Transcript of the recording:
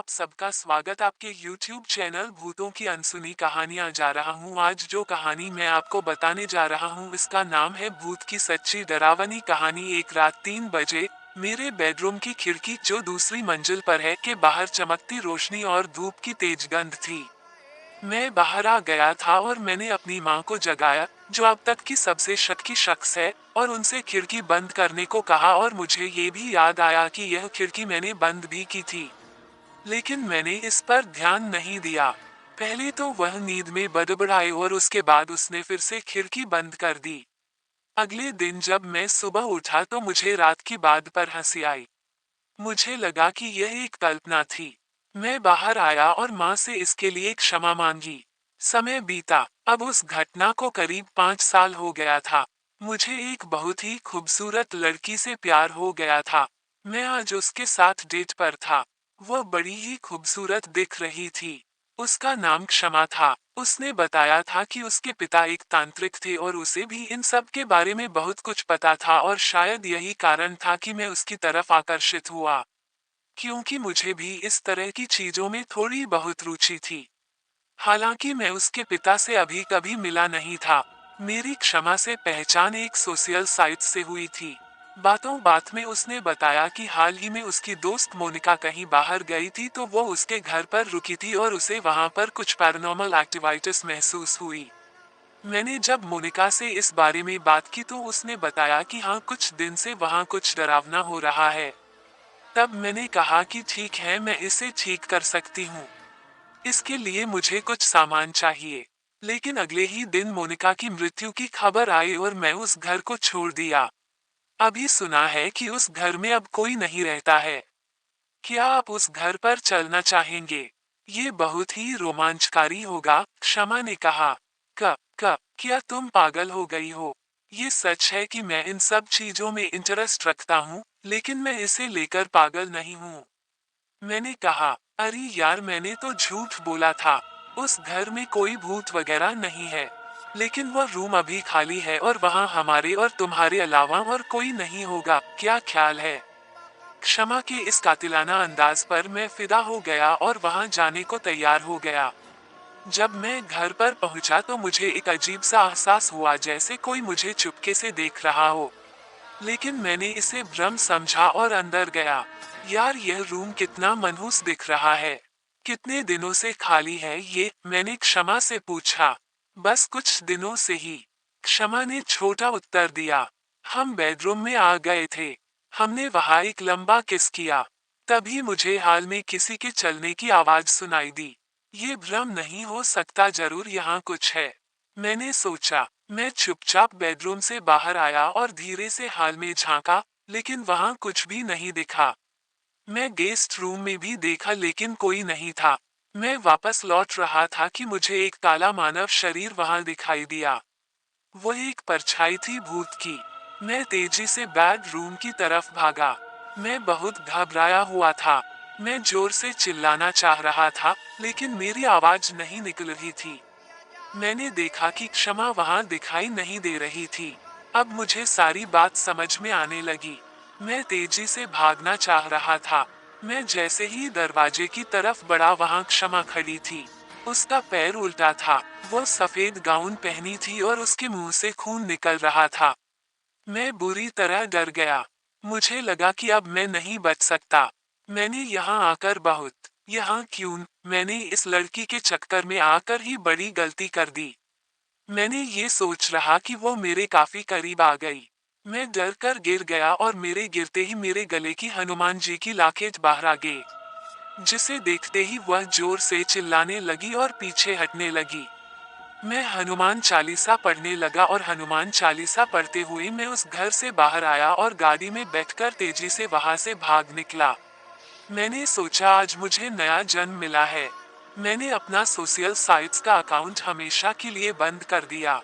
आप सबका स्वागत आपके YouTube चैनल भूतों की अनसुनी कहानियां जा रहा हूं। आज जो कहानी मैं आपको बताने जा रहा हूं इसका नाम है भूत की सच्ची डरावनी कहानी। एक रात 3 बजे मेरे बेडरूम की खिड़की जो दूसरी मंजिल पर है के बाहर चमकती रोशनी और धूप की तेज गंध थी। मैं बाहर आ गया था और मैंने अपनी माँ को जगाया, जो अब तक की सबसे शक्की शख्स है, और उनसे खिड़की बंद करने को कहा। और मुझे ये भी याद आया कि यह खिड़की मैंने बंद भी की थी, लेकिन मैंने इस पर ध्यान नहीं दिया। पहले तो वह नींद में बड़बड़ाई और उसके बाद उसने फिर से खिड़की बंद कर दी। अगले दिन जब मैं सुबह उठा तो मुझे रात की बात पर हंसी आई। मुझे लगा कि यह एक कल्पना थी। मैं बाहर आया और माँ से इसके लिए क्षमा मांगी। समय बीता, अब उस घटना को करीब 5 साल हो गया था। मुझे एक बहुत ही खूबसूरत लड़की से प्यार हो गया था। मैं आज उसके साथ डेट पर था। वह बड़ी ही खूबसूरत दिख रही थी। उसका नाम क्षमा था। उसने बताया था कि उसके पिता एक तांत्रिक थे और उसे भी इन सब के बारे में बहुत कुछ पता था, और शायद यही कारण था कि मैं उसकी तरफ आकर्षित हुआ, क्योंकि मुझे भी इस तरह की चीजों में थोड़ी बहुत रुचि थी। हालांकि मैं उसके पिता से अभी कभी मिला नहीं था। मेरी क्षमा से पहचान एक सोशल साइट से हुई थी। बातों बात में उसने बताया कि हाल ही में उसकी दोस्त मोनिका कहीं बाहर गई थी तो वो उसके घर पर रुकी थी और उसे वहां पर कुछ पैरानॉर्मल एक्टिविटीज महसूस हुई। मैंने जब मोनिका से इस बारे में बात की तो उसने बताया कि हाँ, कुछ दिन से वहां कुछ डरावना हो रहा है। तब मैंने कहा कि ठीक है, मैं इसे ठीक कर सकती हूँ। इसके लिए मुझे कुछ सामान चाहिए। लेकिन अगले ही दिन मोनिका की मृत्यु की खबर आई और मैं उस घर को छोड़ दिया। अभी सुना है कि उस घर में अब कोई नहीं रहता है। क्या आप उस घर पर चलना चाहेंगे? ये बहुत ही रोमांचकारी होगा, क्षमा ने कहा। क्या तुम पागल हो गई हो? ये सच है कि मैं इन सब चीजों में इंटरेस्ट रखता हूँ, लेकिन मैं इसे लेकर पागल नहीं हूँ। मैंने कहा, अरे यार, मैंने तो झूठ बोला था। उस घर में कोई भूत वगैरह नहीं है। लेकिन वह रूम अभी खाली है और वहाँ हमारे और तुम्हारे अलावा और कोई नहीं होगा। क्या ख्याल है? क्षमा के इस कातिलाना अंदाज पर मैं फिदा हो गया और वहां जाने को तैयार हो गया। जब मैं घर पर पहुंचा तो मुझे एक अजीब सा एहसास हुआ, जैसे कोई मुझे चुपके से देख रहा हो। लेकिन मैंने इसे भ्रम समझा और अंदर गया। यार, यह रूम कितना मनहूस दिख रहा है। कितने दिनों से खाली है ये? मैंने क्षमा से पूछा। बस कुछ दिनों से ही, क्षमा ने छोटा उत्तर दिया। हम बेडरूम में आ गए थे। हमने वहां एक लंबा किस किया। तभी मुझे हाल में किसी के चलने की आवाज सुनाई दी। ये भ्रम नहीं हो सकता, जरूर यहाँ कुछ है, मैंने सोचा। मैं चुपचाप बेडरूम से बाहर आया और धीरे से हाल में झांका, लेकिन वहां कुछ भी नहीं दिखा। मैं गेस्ट रूम में भी देखा, लेकिन कोई नहीं था। मैं वापस लौट रहा था कि मुझे एक काला मानव शरीर वहां दिखाई दिया। वह एक परछाई थी भूत की। मैं तेजी से बेडरूम की तरफ भागा। मैं बहुत घबराया हुआ था। मैं जोर से चिल्लाना चाह रहा था, लेकिन मेरी आवाज नहीं निकल रही थी। मैंने देखा कि क्षमा वहां दिखाई नहीं दे रही थी। अब मुझे सारी बात समझ में आने लगी। मैं तेजी से भागना चाह रहा था। मैं जैसे ही दरवाजे की तरफ बढ़ा, वहां क्षमा खड़ी थी। उसका पैर उल्टा था। वो सफेद गाउन पहनी थी और उसके मुंह से खून निकल रहा था। मैं बुरी तरह डर गया। मुझे लगा कि अब मैं नहीं बच सकता। मैंने यहाँ आकर बहुत, यहाँ क्यों, मैंने इस लड़की के चक्कर में आकर ही बड़ी गलती कर दी। मैंने ये सोच रहा कि वो मेरे काफी करीब आ गई। मैं डर कर गिर गया और मेरे गिरते ही मेरे गले की हनुमान जी की लाकेज बाहर आ गई, जिसे देखते ही वह जोर से चिल्लाने लगी और पीछे हटने लगी। मैं हनुमान चालीसा पढ़ने लगा और हनुमान चालीसा पढ़ते हुए मैं उस घर से बाहर आया और गाड़ी में बैठकर तेजी से वहां से भाग निकला। मैंने सोचा, आज मुझे नया जन्म मिला है। मैंने अपना सोशल साइट्स का अकाउंट हमेशा के लिए बंद कर दिया।